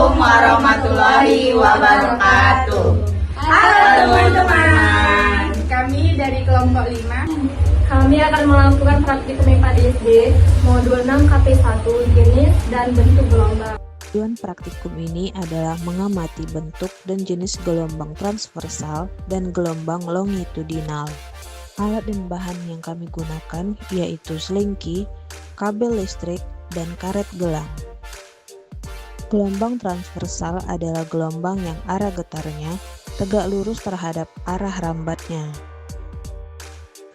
Assalamualaikum warahmatullahi wabarakatuh. Halo teman-teman. Kami dari kelompok 5. Kami akan melakukan praktikum IPA di SD, modul 6 KP1, jenis dan bentuk gelombang. Tujuan praktikum ini adalah mengamati bentuk dan jenis gelombang transversal dan gelombang longitudinal. Alat dan bahan yang kami gunakan yaitu selingki, kabel listrik, dan karet gelang. Gelombang transversal adalah gelombang yang arah getarnya tegak lurus terhadap arah rambatnya.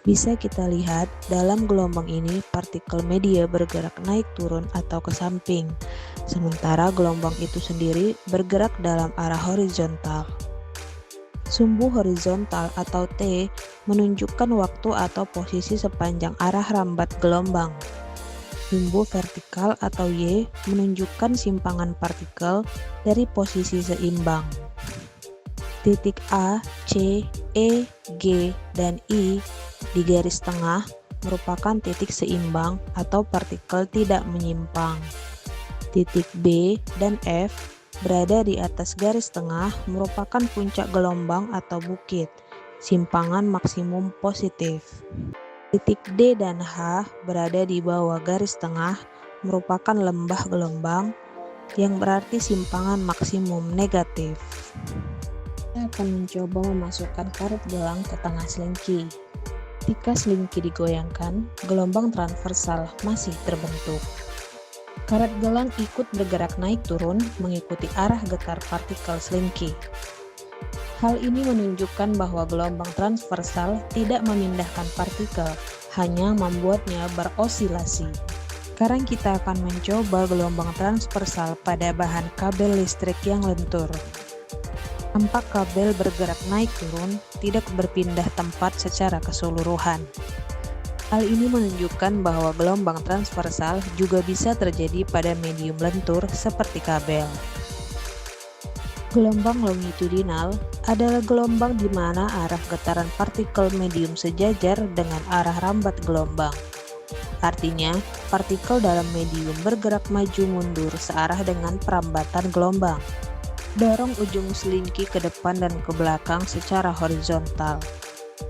Bisa kita lihat dalam gelombang ini partikel media bergerak naik turun atau ke samping, sementara gelombang itu sendiri bergerak dalam arah horizontal. Sumbu horizontal atau T menunjukkan waktu atau posisi sepanjang arah rambat gelombang. Sumbu vertikal atau Y menunjukkan simpangan partikel dari posisi seimbang. Titik A, C, E, G, dan I di garis tengah merupakan titik seimbang atau partikel tidak menyimpang. Titik B dan F berada di atas garis tengah merupakan puncak gelombang atau bukit, simpangan maksimum positif. Titik D dan H berada di bawah garis tengah merupakan lembah gelombang yang berarti simpangan maksimum negatif. Kita akan mencoba memasukkan karet gelang ke tengah selingki. Ketika selingki digoyangkan, gelombang transversal masih terbentuk. Karet gelang ikut bergerak naik turun mengikuti arah getar partikel selingki. Hal ini menunjukkan bahwa gelombang transversal tidak memindahkan partikel, hanya membuatnya berosilasi. Sekarang kita akan mencoba gelombang transversal pada bahan kabel listrik yang lentur. Tampak kabel bergerak naik turun, tidak berpindah tempat secara keseluruhan. Hal ini menunjukkan bahwa gelombang transversal juga bisa terjadi pada medium lentur seperti kabel. Gelombang longitudinal adalah gelombang di mana arah getaran partikel medium sejajar dengan arah rambat gelombang. Artinya, partikel dalam medium bergerak maju mundur searah dengan perambatan gelombang. Dorong ujung selingki ke depan dan ke belakang secara horizontal.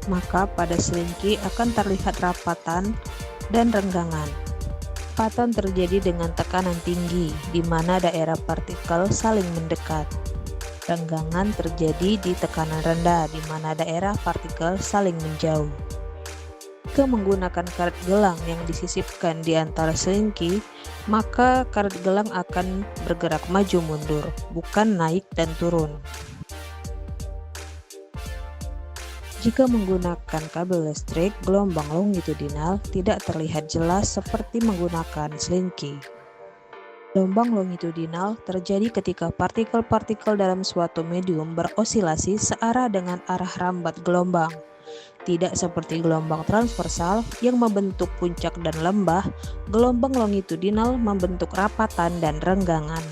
Maka pada selingki akan terlihat rapatan dan renggangan. Rapatan terjadi dengan tekanan tinggi, di mana daerah partikel saling mendekat. Renggangan terjadi di tekanan rendah, di mana daerah partikel saling menjauh. Jika menggunakan karet gelang yang disisipkan di antara selingki, maka karet gelang akan bergerak maju mundur, bukan naik dan turun. Jika menggunakan kabel listrik, gelombang longitudinal tidak terlihat jelas seperti menggunakan selingki. Gelombang longitudinal terjadi ketika partikel-partikel dalam suatu medium berosilasi searah dengan arah rambat gelombang. Tidak seperti gelombang transversal yang membentuk puncak dan lembah, gelombang longitudinal membentuk rapatan dan renggangan.